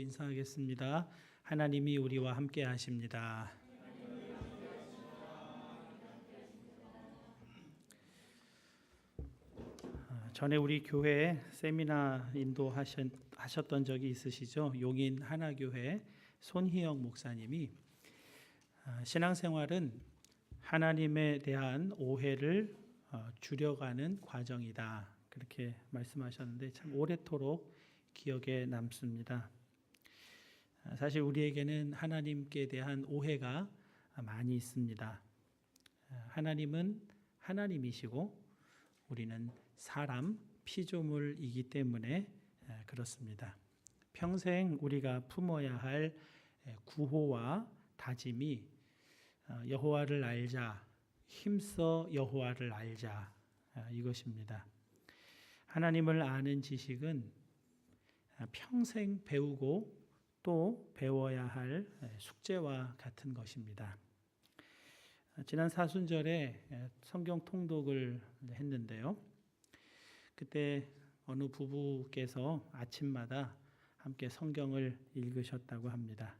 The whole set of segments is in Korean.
인사하겠습니다. 하나님이 우리와 함께 하십니다. 전에 우리 교회에 세미나 인도하셨던 적이 있으시죠? 용인 하나교회 손희영 목사님이 신앙생활은 하나님에 대한 오해를 줄여가는 과정이다. 그렇게 말씀하셨는데 참 오래도록 기억에 남습니다. 사실 우리에게는 하나님께 대한 오해가 많이 있습니다. 하나님은 하나님이시고 우리는 사람 피조물이기 때문에 그렇습니다. 평생 우리가 품어야 할 구호와 다짐이 여호와를 알자, 힘써 여호와를 알자, 이것입니다. 하나님을 아는 지식은 평생 배우고 또 배워야 할 숙제와 같은 것입니다. 지난 사순절에 성경 통독을 했는데요. 그때 어느 부부께서 아침마다 함께 성경을 읽으셨다고 합니다.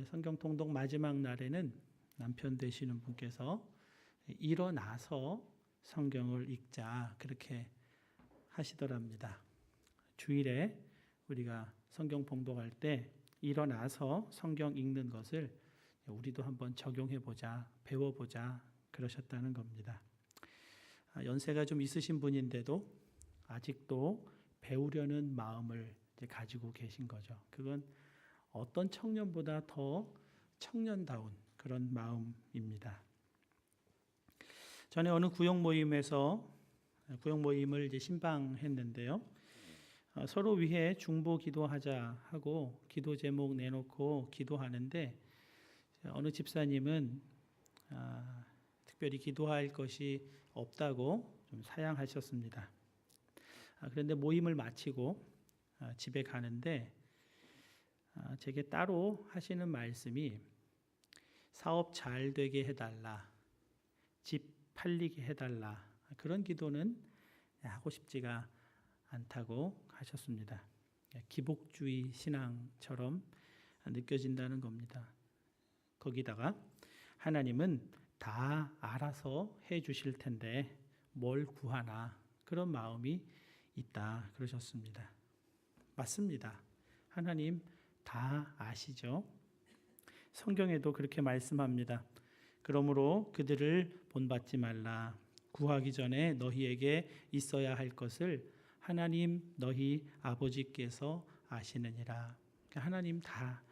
성경 통독 마지막 날에는 남편 되시는 분께서 일어나서 성경을 읽자 그렇게 하시더랍니다. 주일에 우리가 성경 봉독할 때 일어나서 성경 읽는 것을 우리도 한번 적용해보자, 배워보자 그러셨다는 겁니다. 연세가 좀 있으신 분인데도 아직도 배우려는 마음을 가지고 계신 거죠. 그건 어떤 청년보다 더 청년다운 그런 마음입니다. 전에 어느 구역 모임을 이제 신방했는데요. 서로 위해 중보 기도하자 하고 기도 제목 내놓고 기도하는데 어느 집사님은 특별히 기도할 것이 없다고 좀 사양하셨습니다. 그런데 모임을 마치고 집에 가는데 제게 따로 하시는 말씀이 사업 잘 되게 해달라, 집 팔리게 해달라, 그런 기도는 하고 싶지가 않다고 하셨습니다. 기복주의 신앙처럼 느껴진다는 겁니다. 거기다가 하나님은 다 알아서 해 주실 텐데 뭘 구하나 그런 마음이 있다 그러셨습니다. 맞습니다. 하나님 다 아시죠? 성경에도 그렇게 말씀합니다. 그러므로 그들을 본받지 말라. 구하기 전에 너희에게 있어야 할 것을 하나님 너희 아버지께서 아시느니라. 하나님 다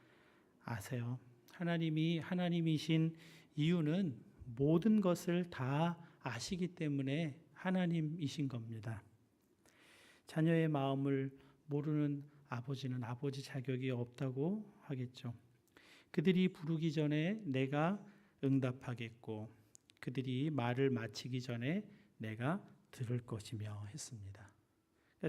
아세요. 하나님이 하나님이신 이유는 모든 것을 다 아시기 때문에 하나님이신 겁니다. 자녀의 마음을 모르는 아버지는 아버지 자격이 없다고 하겠죠. 그들이 부르기 전에 내가 응답하겠고 그들이 말을 마치기 전에 내가 들을 것이며 했습니다.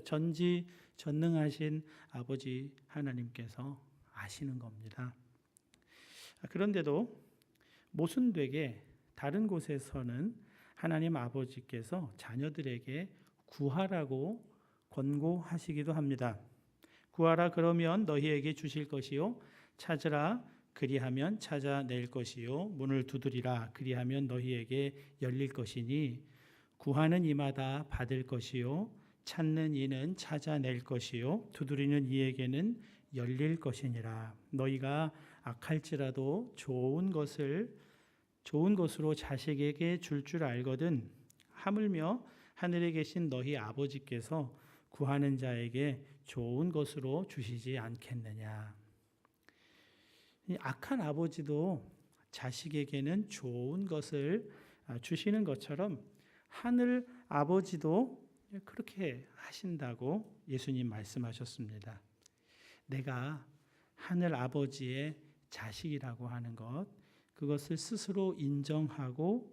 전지전능하신 아버지 하나님께서 아시는 겁니다. 그런데도 모순되게 다른 곳에서는 하나님 아버지께서 자녀들에게 구하라고 권고하시기도 합니다. 구하라 그러면 너희에게 주실 것이요 찾으라 그리하면 찾아낼 것이요 문을 두드리라 그리하면 너희에게 열릴 것이니 구하는 이마다 받을 것이요 찾는 이는 찾아낼 것이요 두드리는 이에게는 열릴 것이니라. 너희가 악할지라도 좋은 것으로 자식에게 줄 알거든 하물며 하늘에 계신 너희 아버지께서 구하는 자에게 좋은 것으로 주시지 않겠느냐. 악한 아버지도 자식에게는 좋은 것을 주시는 것처럼 하늘 아버지도 그렇게 하신다고 예수님 말씀하셨습니다. 내가 하늘 아버지의 자식이라고 하는 것, 그것을 스스로 인정하고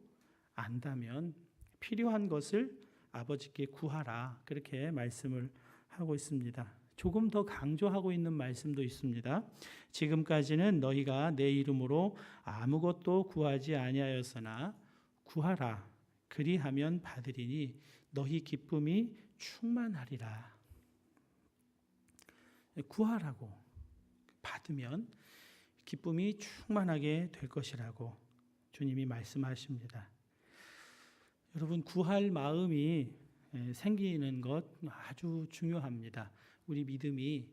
안다면 필요한 것을 아버지께 구하라 그렇게 말씀을 하고 있습니다. 조금 더 강조하고 있는 말씀도 있습니다. 지금까지는 너희가 내 이름으로 아무것도 구하지 아니하였으나 구하라 그리하면 받으리니 너희 기쁨이 충만하리라. 구하라고 받으면 기쁨이 충만하게 될 것이라고 주님이 말씀하십니다. 여러분, 구할 마음이 생기는 것 아주 중요합니다. 우리 믿음이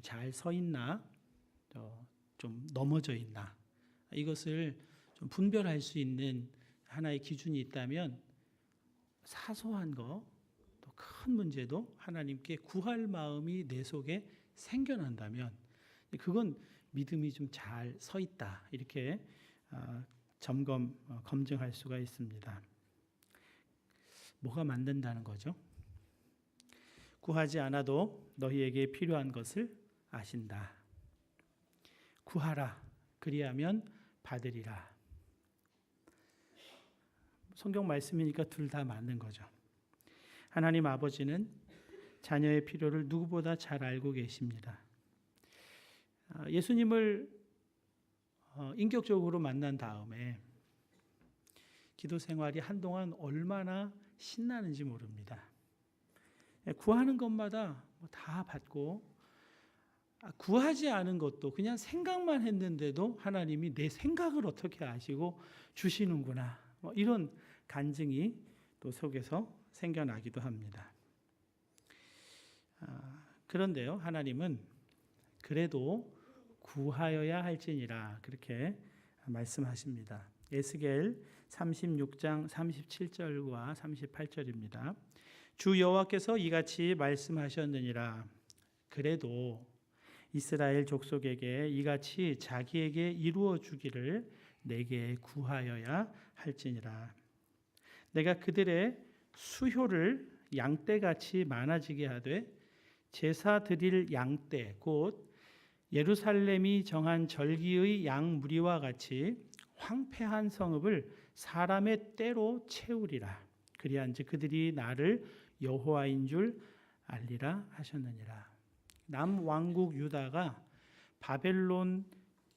잘 서 있나, 좀 넘어져 있나, 이것을 좀 분별할 수 있는 하나의 기준이 있다면 사소한 거, 또 큰 문제도 하나님께 구할 마음이 내 속에 생겨난다면 그건 믿음이 좀 잘 서 있다, 이렇게 검증할 수가 있습니다. 뭐가 만든다는 거죠? 구하지 않아도 너희에게 필요한 것을 아신다. 구하라, 그리하면 받으리라. 성경 말씀이니까 둘 다 맞는 거죠. 하나님 아버지는 자녀의 필요를 누구보다 잘 알고 계십니다. 예수님을 인격적으로 만난 다음에 기도 생활이 한동안 얼마나 신나는지 모릅니다. 구하는 것마다 다 받고, 구하지 않은 것도 그냥 생각만 했는데도 하나님이 내 생각을 어떻게 아시고 주시는구나, 이런 간증이 또 속에서 생겨나기도 합니다. 그런데요, 하나님은 그래도 구하여야 할지니라, 그렇게 말씀하십니다. 에스겔 36장 37절과 38절입니다. 주 여호와께서 이같이 말씀하셨느니라. 그래도 이스라엘 족속에게 이같이 자기에게 이루어 주기를 내게 구하여야 할지니라. 내가 그들의 수효를 양떼같이 많아지게 하되 제사 드릴 양떼 곧 예루살렘이 정한 절기의 양 무리와 같이 황폐한 성읍을 사람의 떼로 채우리라. 그리한즉 그들이 나를 여호와인 줄 알리라 하셨느니라. 남왕국 유다가 바벨론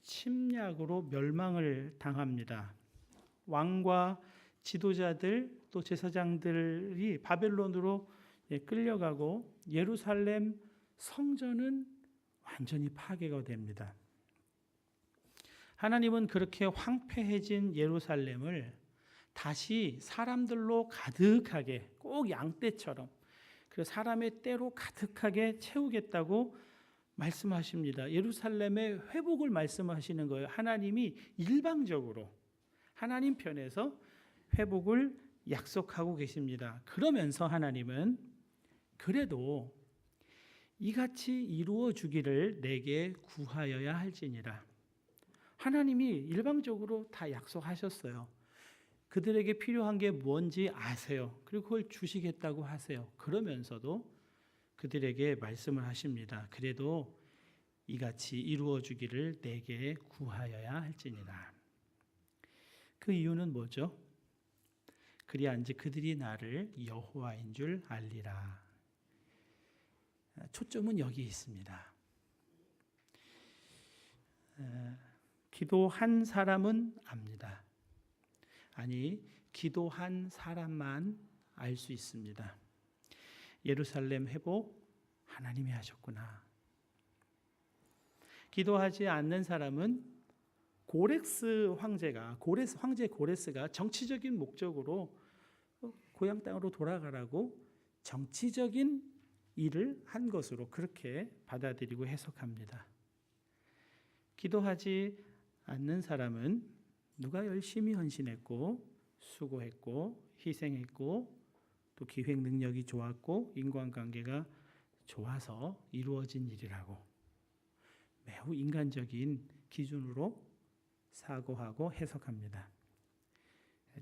침략으로 멸망을 당합니다. 왕과 지도자들 또 제사장들이 바벨론으로 끌려가고 예루살렘 성전은 완전히 파괴가 됩니다. 하나님은 그렇게 황폐해진 예루살렘을 다시 사람들로 가득하게, 꼭 양떼처럼 그 사람의 떼로 가득하게 채우겠다고 말씀하십니다. 예루살렘의 회복을 말씀하시는 거예요. 하나님이 일방적으로 하나님 편에서 회복을 약속하고 계십니다. 그러면서 하나님은 그래도 이같이 이루어 주기를 내게 구하여야 할지니라. 하나님이 일방적으로 다 약속하셨어요. 그들에게 필요한 게 뭔지 아세요. 그리고 그걸 주시겠다고 하세요. 그러면서도 그들에게 말씀을 하십니다. 그래도 이같이 이루어 주기를 내게 구하여야 할지니라. 그 이유는 뭐죠? 그리한즉 그들이 나를 여호와인 줄 알리라. 초점은 여기 있습니다. 기도한 사람은 압니다. 아니, 기도한 사람만 알 수 있습니다. 예루살렘 회복 하나님이 하셨구나. 기도하지 않는 사람은 황제 고레스가 정치적인 목적으로 고향 땅으로 돌아가라고 정치적인 일을 한 것으로 그렇게 받아들이고 해석합니다. 기도하지 않는 사람은 누가 열심히 헌신했고 수고했고 희생했고 또 기획 능력이 좋았고 인간관계가 좋아서 이루어진 일이라고 매우 인간적인 기준으로 사고하고 해석합니다.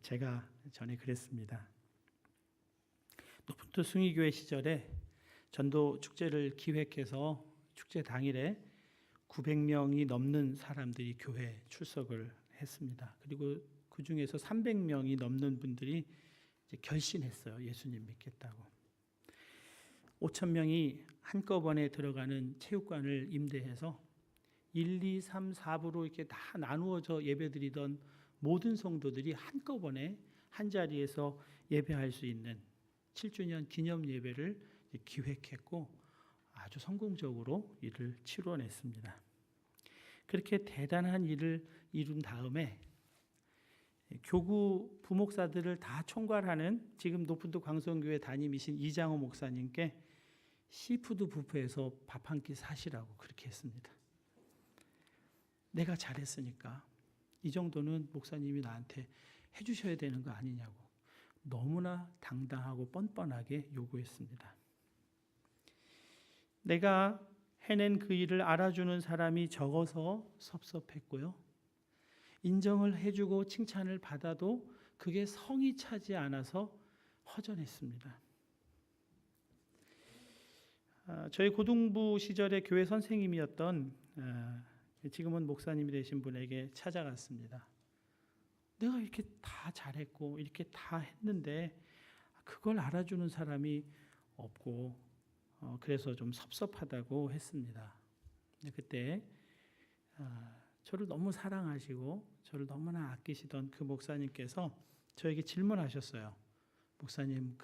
제가 전에 그랬습니다. 높은 숭의교회 시절에 전도 축제를 기획해서 축제 당일에 900명이 넘는 사람들이 교회 출석을 했습니다. 그리고 그 중에서 300명이 넘는 분들이 이제 결심했어요. 예수님 믿겠다고. 5,000명이 한꺼번에 들어가는 체육관을 임대해서 1, 2, 3, 4부로 이렇게 다 나누어져 예배드리던 모든 성도들이 한꺼번에 한 자리에서 예배할 수 있는 7주년 기념 예배를 기획했고 아주 성공적으로 이를 치러냈습니다. 그렇게 대단한 일을 이룬 다음에 교구 부목사들을 다 총괄하는 지금 노푼도 광성교회 담임이신 이장호 목사님께 시푸드 뷔페에서 밥 한 끼 사시라고 그렇게 했습니다. 내가 잘했으니까 이 정도는 목사님이 나한테 해주셔야 되는 거 아니냐고 너무나 당당하고 뻔뻔하게 요구했습니다. 내가 해낸 그 일을 알아주는 사람이 적어서 섭섭했고요. 인정을 해주고 칭찬을 받아도 그게 성이 차지 않아서 허전했습니다. 저희 고등부 시절에 교회 선생님이었던 지금은 목사님이 되신 분에게 찾아갔습니다. 내가 이렇게 다 잘했고 이렇게 다 했는데 그걸 알아주는 사람이 없고 그래서 좀 섭섭하다고 했습니다. 그때 저를 너무 사랑하시고 저를 너무나 아끼시던 그 목사님께서 저에게 질문하셨어요. 목사님,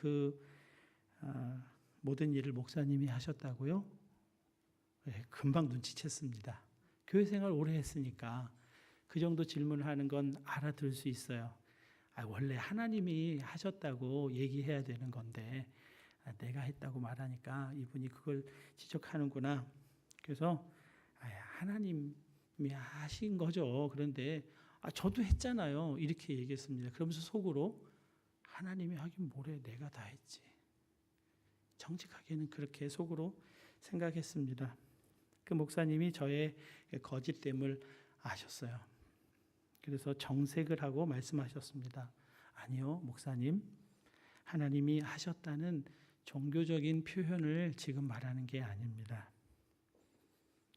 모든 일을 목사님이 하셨다고요? 네, 금방 눈치챘습니다. 교회 생활 오래 했으니까 그 정도 질문을 하는 건 알아들을 수 있어요. 원래 하나님이 하셨다고 얘기해야 되는 건데 내가 했다고 말하니까 이분이 그걸 지적하는구나. 그래서 하나님이 하신 거죠. 그런데 저도 했잖아요. 이렇게 얘기했습니다. 그러면서 속으로 하나님이 하긴 뭐래, 내가 다 했지. 정직하게는 그렇게 속으로 생각했습니다. 그 목사님이 저의 거짓됨을 아셨어요. 그래서 정색을 하고 말씀하셨습니다. 아니요, 목사님. 하나님이 하셨다는 종교적인 표현을 지금 말하는 게 아닙니다.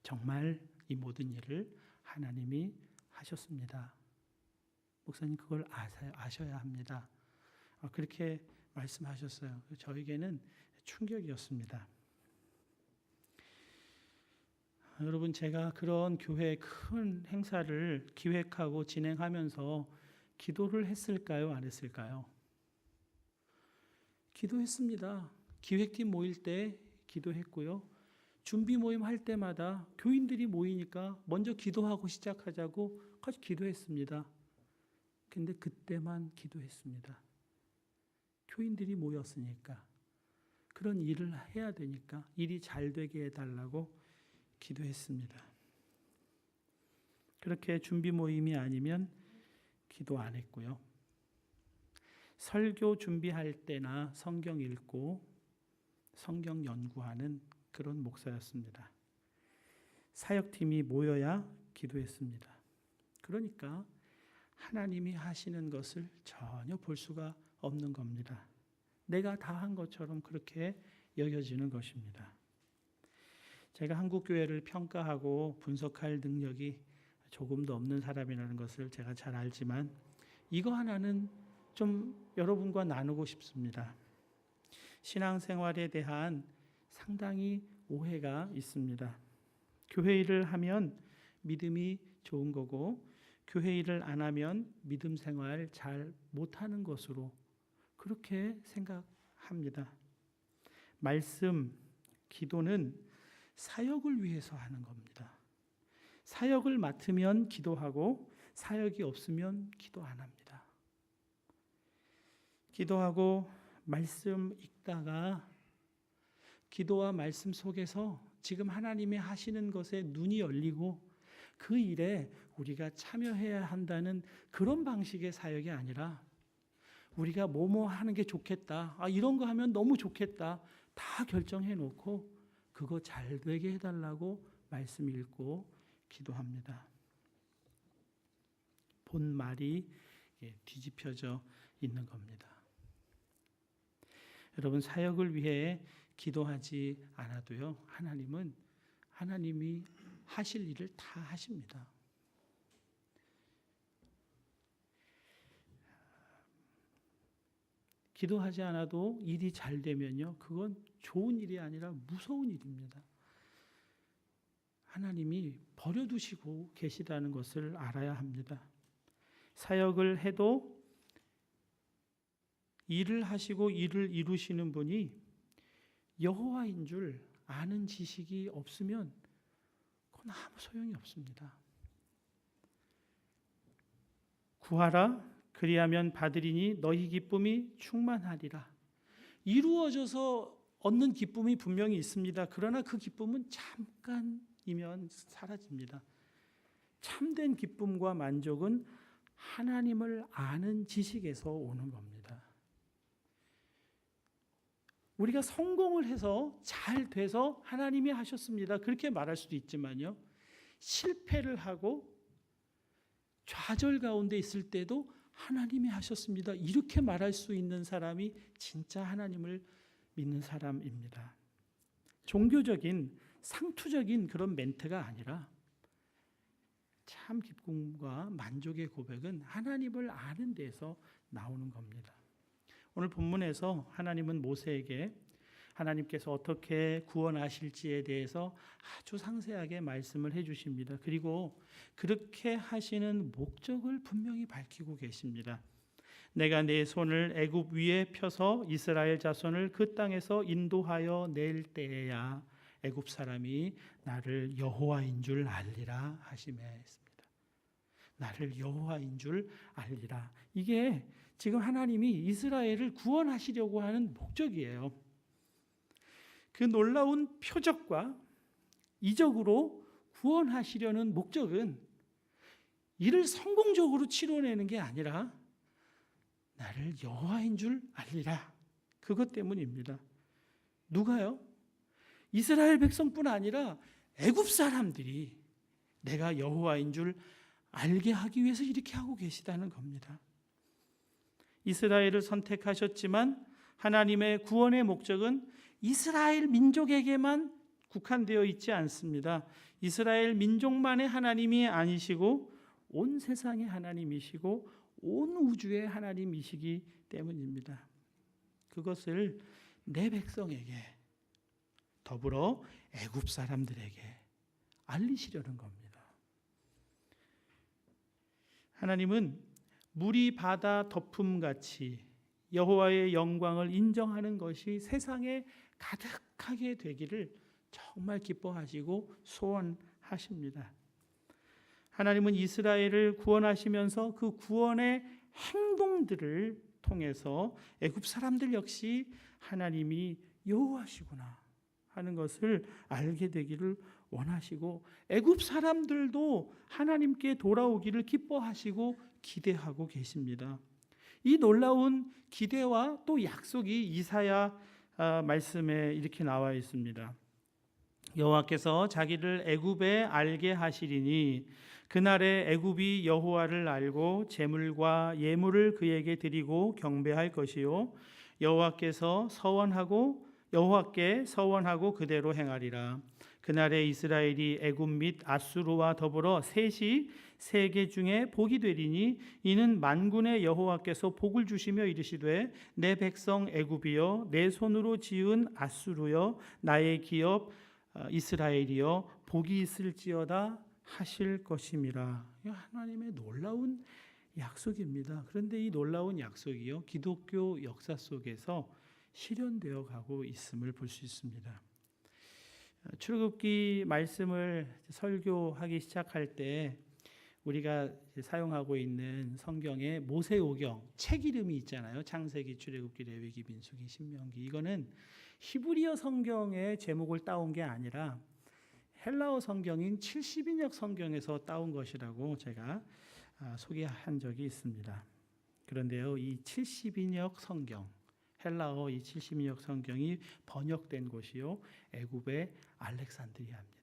정말 이 모든 일을 하나님이 하셨습니다. 목사님, 그걸 아셔야 합니다. 그렇게 말씀하셨어요. 저에게는 충격이었습니다. 여러분, 제가 그런 교회의 큰 행사를 기획하고 진행하면서 기도를 했을까요? 안 했을까요? 기도했습니다. 기획팀 모일 때 기도했고요. 준비 모임 할 때마다 교인들이 모이니까 먼저 기도하고 시작하자고 같이 기도했습니다. 근데 그때만 기도했습니다. 교인들이 모였으니까, 그런 일을 해야 되니까 일이 잘 되게 해달라고 기도했습니다. 그렇게 준비 모임이 아니면 기도 안 했고요. 설교 준비할 때나 성경 읽고 성경 연구하는 그런 목사였습니다. 사역팀이 모여야 기도했습니다. 그러니까 하나님이 하시는 것을 전혀 볼 수가 없는 겁니다. 내가 다 한 것처럼 그렇게 여겨지는 것입니다. 제가 한국 교회를 평가하고 분석할 능력이 조금도 없는 사람이라는 것을 제가 잘 알지만 이거 하나는 좀 여러분과 나누고 싶습니다. 신앙생활에 대한 상당히 오해가 있습니다. 교회 일을 하면 믿음이 좋은 거고 교회 일을 안 하면 믿음 생활 잘 못하는 것으로 그렇게 생각합니다. 말씀, 기도는 사역을 위해서 하는 겁니다. 사역을 맡으면 기도하고 사역이 없으면 기도 안 합니다. 기도하고 말씀 읽다가 기도와 말씀 속에서 지금 하나님이 하시는 것에 눈이 열리고 그 일에 우리가 참여해야 한다는 그런 방식의 사역이 아니라 우리가 뭐뭐 하는 게 좋겠다. 이런 거 하면 너무 좋겠다. 다 결정해 놓고 그거 잘 되게 해달라고 말씀 읽고 기도합니다. 본말이 뒤집혀져 있는 겁니다. 여러분, 사역을 위해 기도하지 않아도요, 하나님이 하실 일을 다 하십니다. 기도하지 않아도 일이 잘 되면요, 그건 좋은 일이 아니라 무서운 일입니다. 하나님이 버려두시고 계시다는 것을 알아야 합니다. 사역을 해도 일을 하시고 일을 이루시는 분이 여호와인 줄 아는 지식이 없으면 그건 아무 소용이 없습니다. 구하라 그리하면 받으리니 너희 기쁨이 충만하리라. 이루어져서 얻는 기쁨이 분명히 있습니다. 그러나 그 기쁨은 잠깐이면 사라집니다. 참된 기쁨과 만족은 하나님을 아는 지식에서 오는 겁니다. 우리가 성공을 해서 잘 돼서 하나님이 하셨습니다. 그렇게 말할 수도 있지만요. 실패를 하고 좌절 가운데 있을 때도 하나님이 하셨습니다. 이렇게 말할 수 있는 사람이 진짜 하나님을 믿는 사람입니다. 종교적인 상투적인 그런 멘트가 아니라 참 기쁨과 만족의 고백은 하나님을 아는 데서 나오는 겁니다. 오늘 본문에서 하나님은 모세에게 하나님께서 어떻게 구원하실지에 대해서 아주 상세하게 말씀을 해주십니다. 그리고 그렇게 하시는 목적을 분명히 밝히고 계십니다. 내가 내 손을 애굽 위에 펴서 이스라엘 자손을 그 땅에서 인도하여 낼 때에야 애굽 사람이 나를 여호와인 줄 알리라 하시매 했습니다. 나를 여호와인 줄 알리라. 이게 지금 하나님이 이스라엘을 구원하시려고 하는 목적이에요. 그 놀라운 표적과 이적으로 구원하시려는 목적은 이를 성공적으로 치러내는 게 아니라 나를 여호와인 줄 알리라. 그것 때문입니다. 누가요? 이스라엘 백성뿐 아니라 애굽 사람들이 내가 여호와인 줄 알게 하기 위해서 이렇게 하고 계시다는 겁니다. 이스라엘을 선택하셨지만 하나님의 구원의 목적은 이스라엘 민족에게만 국한되어 있지 않습니다. 이스라엘 민족만의 하나님이 아니시고 온 세상의 하나님이시고 온 우주의 하나님이시기 때문입니다. 그것을 내 백성에게 더불어 애굽 사람들에게 알리시려는 겁니다. 하나님은 물이 바다 덮음같이 여호와의 영광을 인정하는 것이 세상에 가득하게 되기를 정말 기뻐하시고 소원하십니다. 하나님은 이스라엘을 구원하시면서 그 구원의 행동들을 통해서 애굽 사람들 역시 하나님이 여호와시구나 하는 것을 알게 되기를 원하시고 애굽 사람들도 하나님께 돌아오기를 기뻐하시고 기대하고 계십니다. 이 놀라운 기대와 또 약속이 이사야 말씀에 이렇게 나와 있습니다. 여호와께서 자기를 애굽에 알게 하시리니 그날에 애굽이 여호와를 알고 제물과 예물을 그에게 드리고 경배할 것이요 여호와께 서원하고 그대로 행하리라. 그날에 이스라엘이 애굽 및 아수르와 더불어 셋이 세계 중에 복이 되리니 이는 만군의 여호와께서 복을 주시며 이르시되 내 백성 애굽이여 내 손으로 지은 아수르여 나의 기업 이스라엘이여 복이 있을지어다 하실 것임이라. 하나님의 놀라운 약속입니다. 그런데 이 놀라운 약속이요 기독교 역사 속에서 실현되어 가고 있음을 볼 수 있습니다. 출애굽기 말씀을 설교하기 시작할 때 우리가 사용하고 있는 성경에 모세오경 책 이름이 있잖아요. 창세기, 출애굽기, 레위기, 민수기, 신명기. 이거는 히브리어 성경의 제목을 따온 게 아니라 헬라어 성경인 70인역 성경에서 따온 것이라고 제가 소개한 적이 있습니다. 그런데요, 이 70인역 성경, 헬라어 이 70인역 성경이 번역된 곳이요 애굽의 알렉산드리아입니다.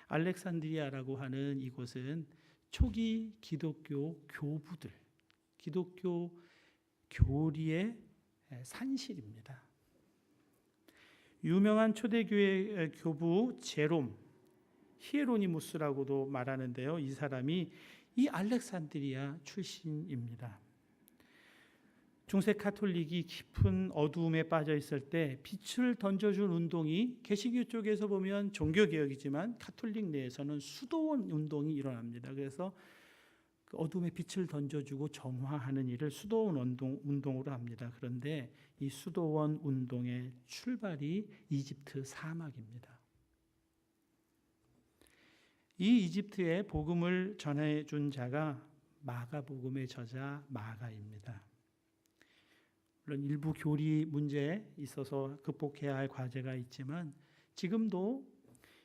알렉산드리아라고 하는 이곳은 초기 기독교 교부들, 기독교 교리의 산실입니다. 유명한 초대교회 교부 제롬, 히에로니무스라고도 말하는데요. 이 사람이 이 알렉산드리아 출신입니다. 중세 카톨릭이 깊은 어두움에 빠져 있을 때 빛을 던져준 운동이 개신교 쪽에서 보면 종교개혁이지만 카톨릭 내에서는 수도원 운동이 일어납니다. 그래서 그 어둠에 빛을 던져주고 정화하는 일을 수도원 운동으로 합니다. 그런데 이 수도원 운동의 출발이 이집트 사막입니다. 이 이집트에 복음을 전해준 자가 마가복음의 저자 마가입니다. 물론 일부 교리 문제에 있어서 극복해야 할 과제가 있지만 지금도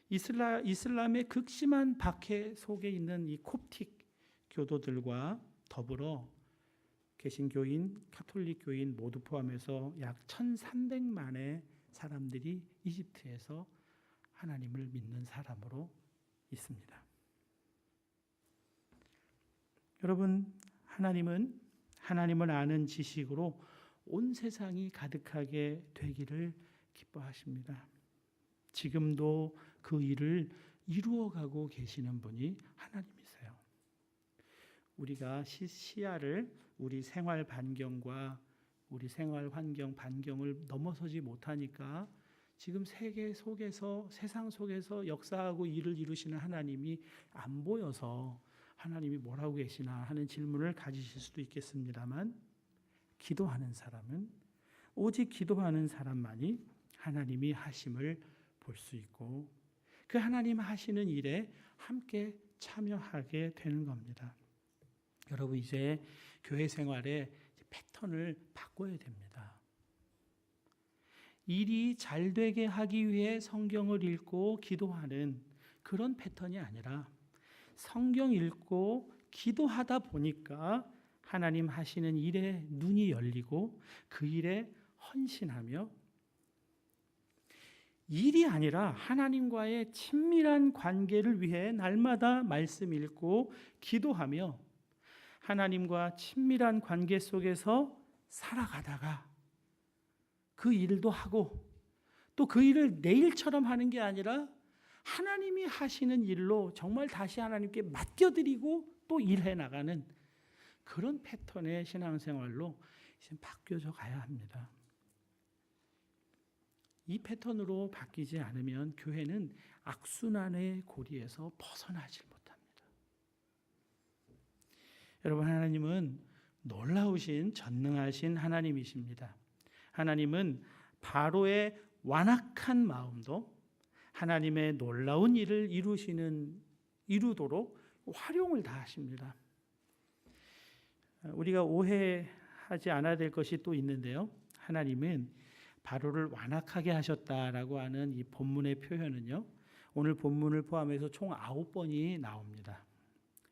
이슬람의 극심한 박해 속에 있는 이 콥틱 교도들과 더불어 개신교인, 카톨릭 교인 모두 포함해서 약 1,300만의 사람들이 이집트에서 하나님을 믿는 사람으로 있습니다. 여러분, 하나님을 아는 지식으로 온 세상이 가득하게 되기를 기뻐하십니다. 지금도 그 일을 이루어가고 계시는 분이 하나님이세요. 우리가 시야를 우리 생활 반경과 우리 생활 환경 반경을 넘어서지 못하니까 지금 세계 속에서 세상 속에서 역사하고 일을 이루시는 하나님이 안 보여서 하나님이 뭐라고 계시나 하는 질문을 가지실 수도 있겠습니다만 기도하는 사람은 오직 기도하는 사람만이 하나님이 하심을 볼 수 있고 그 하나님 하시는 일에 함께 참여하게 되는 겁니다. 여러분 이제 교회 생활의 패턴을 바꿔야 됩니다. 일이 잘 되게 하기 위해 성경을 읽고 기도하는 그런 패턴이 아니라 성경 읽고 기도하다 보니까 하나님 하시는 일에 눈이 열리고 그 일에 헌신하며 일이 아니라 하나님과의 친밀한 관계를 위해 날마다 말씀 읽고 기도하며 하나님과 친밀한 관계 속에서 살아가다가 그 일도 하고 또 그 일을 내일처럼 하는 게 아니라 하나님이 하시는 일로 정말 다시 하나님께 맡겨드리고 또 일해 나가는 그런 패턴의 신앙생활로 이제 바뀌어져 가야 합니다. 이 패턴으로 바뀌지 않으면 교회는 악순환의 고리에서 벗어나질 못합니다. 여러분, 하나님은 놀라우신 전능하신 하나님이십니다. 하나님은 바로의 완악한 마음도 하나님의 놀라운 일을 이루도록 활용을 다하십니다. 우리가 오해하지 않아야 될 것이 또 있는데요. 하나님은 바로를 완악하게 하셨다라고 하는 이 본문의 표현은요. 오늘 본문을 포함해서 총 9번이 나옵니다.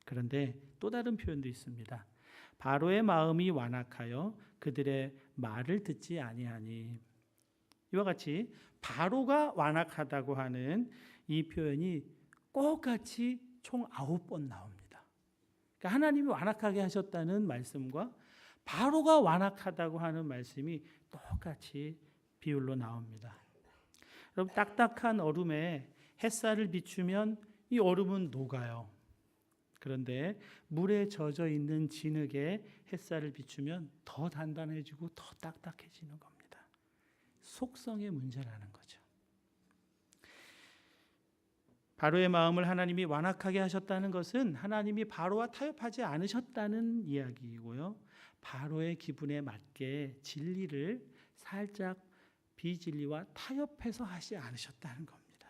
그런데 또 다른 표현도 있습니다. 바로의 마음이 완악하여 그들의 말을 듣지 아니하니. 이와 같이 바로가 완악하다고 하는 이 표현이 똑같이 총 9번 나옵니다. 그러니까 하나님이 완악하게 하셨다는 말씀과 바로가 완악하다고 하는 말씀이 똑같이 비율로 나옵니다. 여러분, 딱딱한 얼음에 햇살을 비추면 이 얼음은 녹아요. 그런데 물에 젖어 있는 진흙에 햇살을 비추면 더 단단해지고 더 딱딱해지는 겁니다. 속성의 문제라는 거죠. 바로의 마음을 하나님이 완악하게 하셨다는 것은 하나님이 바로와 타협하지 않으셨다는 이야기이고요. 바로의 기분에 맞게 진리를 살짝 비진리와 타협해서 하지 않으셨다는 겁니다.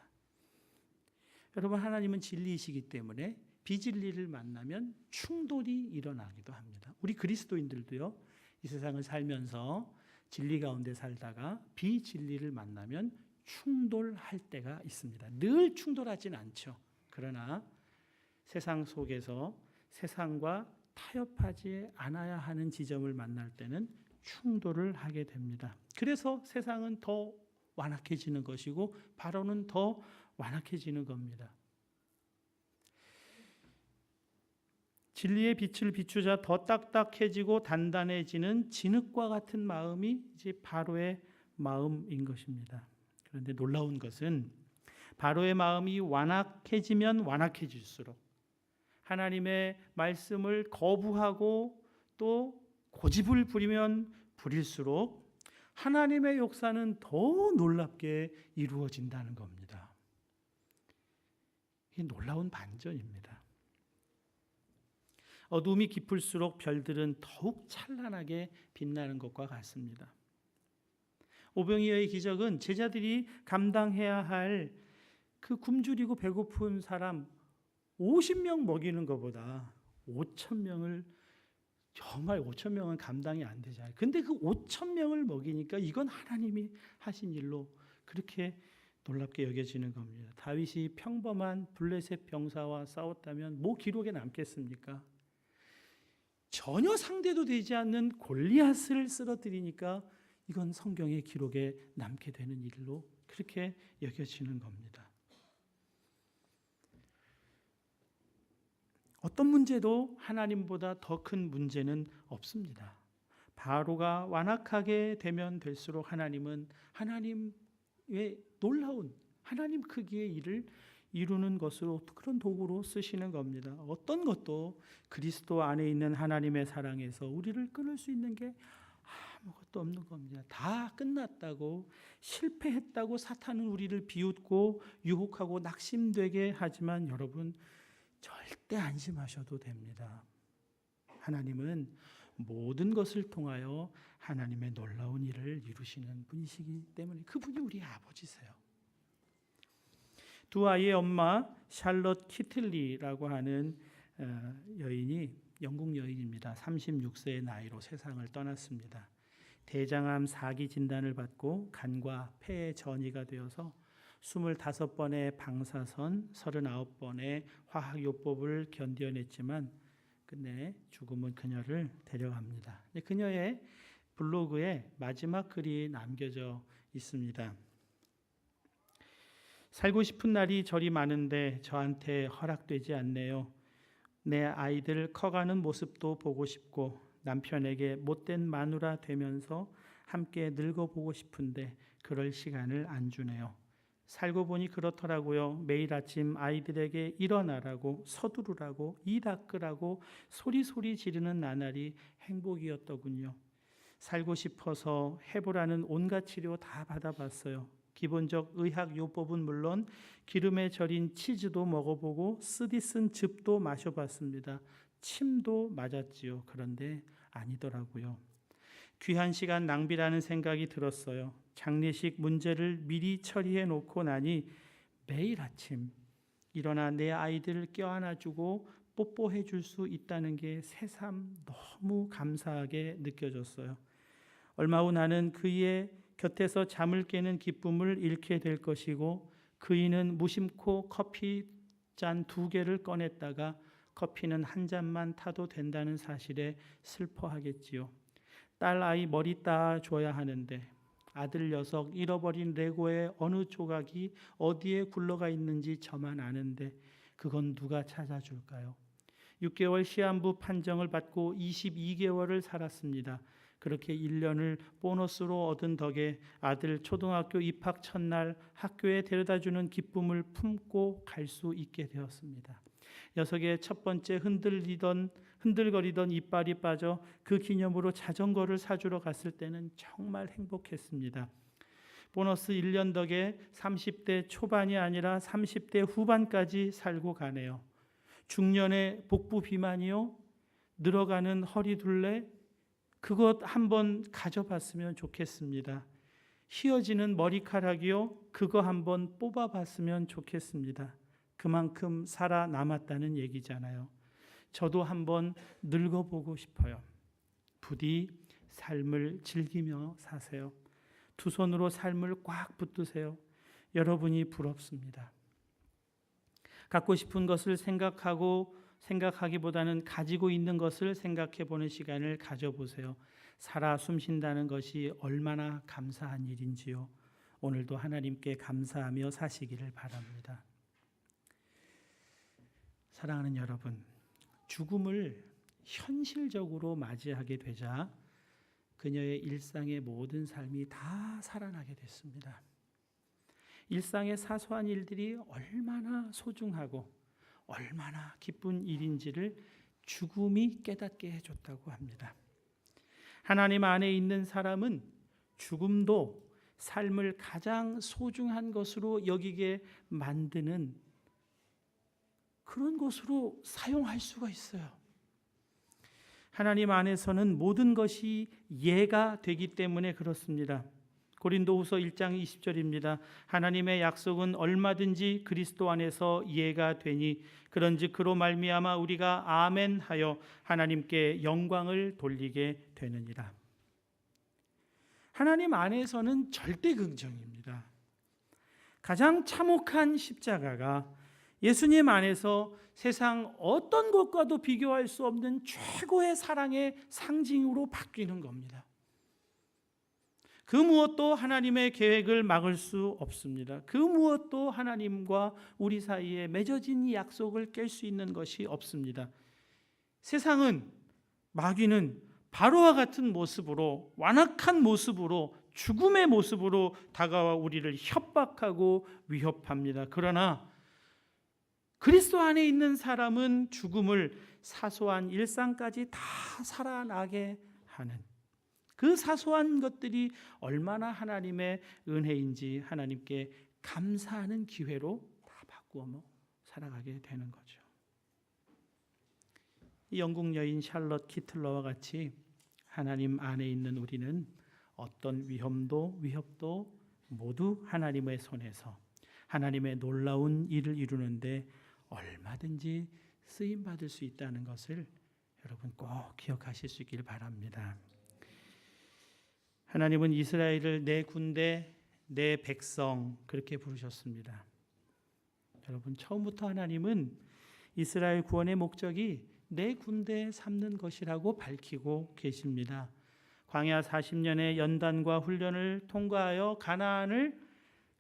여러분, 하나님은 진리이시기 때문에 비진리를 만나면 충돌이 일어나기도 합니다. 우리 그리스도인들도요. 이 세상을 살면서 진리 가운데 살다가 비진리를 만나면 충돌할 때가 있습니다. 늘 충돌하진 않죠. 그러나 세상 속에서 세상과 타협하지 않아야 하는 지점을 만날 때는 충돌을 하게 됩니다. 그래서 세상은 더 완악해지는 것이고 바로는 더 완악해지는 겁니다. 진리의 빛을 비추자 더 딱딱해지고 단단해지는 진흙과 같은 마음이 이제 바로의 마음인 것입니다. 그런데 놀라운 것은 바로의 마음이 완악해지면 완악해질수록 하나님의 말씀을 거부하고 또 고집을 부리면 부릴수록 하나님의 역사는 더 놀랍게 이루어진다는 겁니다. 이게 놀라운 반전입니다. 어둠이 깊을수록 별들은 더욱 찬란하게 빛나는 것과 같습니다. 오병이어의 기적은 제자들이 감당해야 할 그 굶주리고 배고픈 사람 50명 먹이는 것보다 5천 명을 정말 5천 명은 감당이 안 되잖아요. 근데 그 5천 명을 먹이니까 이건 하나님이 하신 일로 그렇게 놀랍게 여겨지는 겁니다. 다윗이 평범한 블레셋 병사와 싸웠다면 뭐 기록에 남겠습니까? 전혀 상대도 되지 않는 골리앗을 쓰러뜨리니까 이건 성경의 기록에 남게 되는 일로 그렇게 여겨지는 겁니다. 어떤 문제도 하나님보다 더 큰 문제는 없습니다. 바로가 완악하게 되면 될수록 하나님은 하나님의 놀라운 하나님 크기의 일을 이루는 것으로 그런 도구로 쓰시는 겁니다. 어떤 것도 그리스도 안에 있는 하나님의 사랑에서 우리를 끊을 수 있는 게 아무것도 없는 겁니다. 다 끝났다고 실패했다고 사탄은 우리를 비웃고 유혹하고 낙심되게 하지만 여러분 절대 안심하셔도 됩니다. 하나님은 모든 것을 통하여 하나님의 놀라운 일을 이루시는 분이시기 때문에 그분이 우리 아버지세요. 두 아이의 엄마 샬럿 키틀리라고 하는 여인이 영국 여인입니다. 36세의 나이로 세상을 떠났습니다. 대장암 4기 진단을 받고 간과 폐의 전이가 되어서 25번의 방사선, 39번의 화학요법을 견뎌냈지만 끝내 죽음은 그녀를 데려갑니다. 그녀의 블로그에 마지막 글이 남겨져 있습니다. 살고 싶은 날이 저리 많은데 저한테 허락되지 않네요. 내 아이들 커가는 모습도 보고 싶고 남편에게 못된 마누라 되면서 함께 늙어보고 싶은데 그럴 시간을 안 주네요. 살고 보니 그렇더라고요. 매일 아침 아이들에게 일어나라고 서두르라고 이 닦으라고 소리소리 지르는 나날이 행복이었더군요. 살고 싶어서 해보라는 온갖 치료 다 받아봤어요. 기본적 의학 요법은 물론 기름에 절인 치즈도 먹어보고 쓰디 쓴 즙도 마셔봤습니다. 침도 맞았지요. 그런데 아니더라고요. 귀한 시간 낭비라는 생각이 들었어요. 장례식 문제를 미리 처리해 놓고 나니 매일 아침 일어나 내 아이들을 껴안아주고 뽀뽀해 줄 수 있다는 게 새삼 너무 감사하게 느껴졌어요. 얼마 후 나는 그의 곁에서 잠을 깨는 기쁨을 잃게 될 것이고 그이는 무심코 커피 잔 2개를 꺼냈다가 커피는 한 잔만 타도 된다는 사실에 슬퍼하겠지요. 딸 아이 머리 따줘야 하는데 아들 녀석 잃어버린 레고의 어느 조각이 어디에 굴러가 있는지 저만 아는데 그건 누가 찾아줄까요? 6개월 시한부 판정을 받고 22개월을 살았습니다. 그렇게 1년을 보너스로 얻은 덕에 아들 초등학교 입학 첫날 학교에 데려다주는 기쁨을 품고 갈 수 있게 되었습니다. 녀석의 첫 번째 흔들거리던 이빨이 빠져 그 기념으로 자전거를 사주러 갔을 때는 정말 행복했습니다. 보너스 1년 덕에 30대 초반이 아니라 30대 후반까지 살고 가네요. 중년의 복부 비만이요, 늘어가는 허리둘레, 그것 한번 가져봤으면 좋겠습니다. 휘어지는 머리카락이요, 그거 한번 뽑아봤으면 좋겠습니다. 그만큼 살아남았다는 얘기잖아요. 저도 한번 늙어보고 싶어요. 부디 삶을 즐기며 사세요. 두 손으로 삶을 꽉 붙드세요. 여러분이 부럽습니다. 갖고 싶은 것을 생각하기보다는 가지고 있는 것을 생각해 보는 시간을 가져보세요. 살아 숨쉰다는 것이 얼마나 감사한 일인지요. 오늘도 하나님께 감사하며 사시기를 바랍니다. 사랑하는 여러분, 죽음을 현실적으로 맞이하게 되자 그녀의 일상의 모든 삶이 다 살아나게 됐습니다. 일상의 사소한 일들이 얼마나 소중하고 얼마나 기쁜 일인지를 죽음이 깨닫게 해줬다고 합니다. 하나님 안에 있는 사람은 죽음도 삶을 가장 소중한 것으로 여기게 만드는 그런 것으로 사용할 수가 있어요. 하나님 안에서는 모든 것이 예가 되기 때문에 그렇습니다. 고린도후서 1장 20절입니다. 하나님의 약속은 얼마든지 그리스도 안에서 이해가 되니 그런즉 그로 말미암아 우리가 아멘하여 하나님께 영광을 돌리게 되느니라. 하나님 안에서는 절대 긍정입니다. 가장 참혹한 십자가가 예수님 안에서 세상 어떤 것과도 비교할 수 없는 최고의 사랑의 상징으로 바뀌는 겁니다. 그 무엇도 하나님의 계획을 막을 수 없습니다. 그 무엇도 하나님과 우리 사이에 맺어진 이 약속을 깰 수 있는 것이 없습니다. 세상은, 마귀는 바로와 같은 모습으로, 완악한 모습으로, 죽음의 모습으로 다가와 우리를 협박하고 위협합니다. 그러나 그리스도 안에 있는 사람은 죽음을 사소한 일상까지 다 살아나게 하는, 그 사소한 것들이 얼마나 하나님의 은혜인지 하나님께 감사하는 기회로 다 바꾸어 살아가게 되는 거죠. 이 영국 여인 샬럿 키틀러와 같이 하나님 안에 있는 우리는 어떤 위협도 모두 하나님의 손에서 하나님의 놀라운 일을 이루는데 얼마든지 쓰임받을 수 있다는 것을 여러분 꼭 기억하실 수 있길 바랍니다. 하나님은 이스라엘을 내 군대, 내 백성 그렇게 부르셨습니다. 여러분, 처음부터 하나님은 이스라엘 구원의 목적이 내 군대 삼는 것이라고 밝히고 계십니다. 광야 40년의 연단과 훈련을 통과하여 가나안을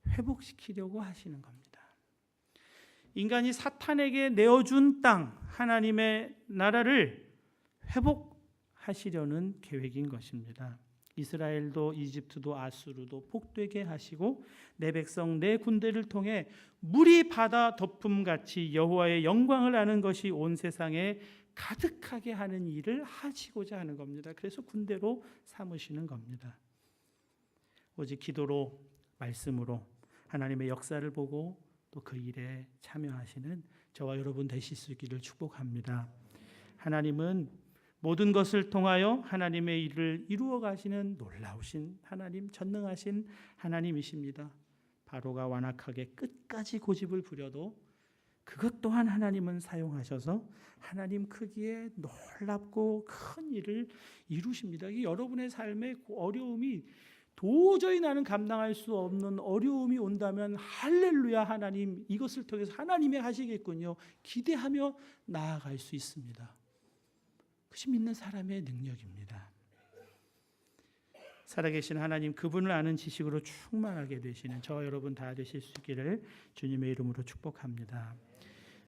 회복시키려고 하시는 겁니다. 인간이 사탄에게 내어준 땅, 하나님의 나라를 회복하시려는 계획인 것입니다. 이스라엘도 이집트도 아수르도 복되게 하시고 내 백성 내 군대를 통해 물이 바다 덮음같이 여호와의 영광을 아는 것이 온 세상에 가득하게 하는 일을 하시고자 하는 겁니다. 그래서 군대로 삼으시는 겁니다. 오직 기도로, 말씀으로 하나님의 역사를 보고 또 그 일에 참여하시는 저와 여러분 되실 수 있기를 축복합니다. 하나님은 모든 것을 통하여 하나님의 일을 이루어 가시는 놀라우신 하나님, 전능하신 하나님이십니다. 바로가 완악하게 끝까지 고집을 부려도 그것 또한 하나님은 사용하셔서 하나님 크기에 놀랍고 큰 일을 이루십니다. 이 여러분의 삶의 어려움이 도저히 나는 감당할 수 없는 어려움이 온다면 할렐루야, 하나님 이것을 통해서 하나님이 하시겠군요 기대하며 나아갈 수 있습니다. 그것이 믿는 사람의 능력입니다. 살아계신 하나님, 그분을 아는 지식으로 충만하게 되시는 저와 여러분 다 되실 수 있기를 주님의 이름으로 축복합니다.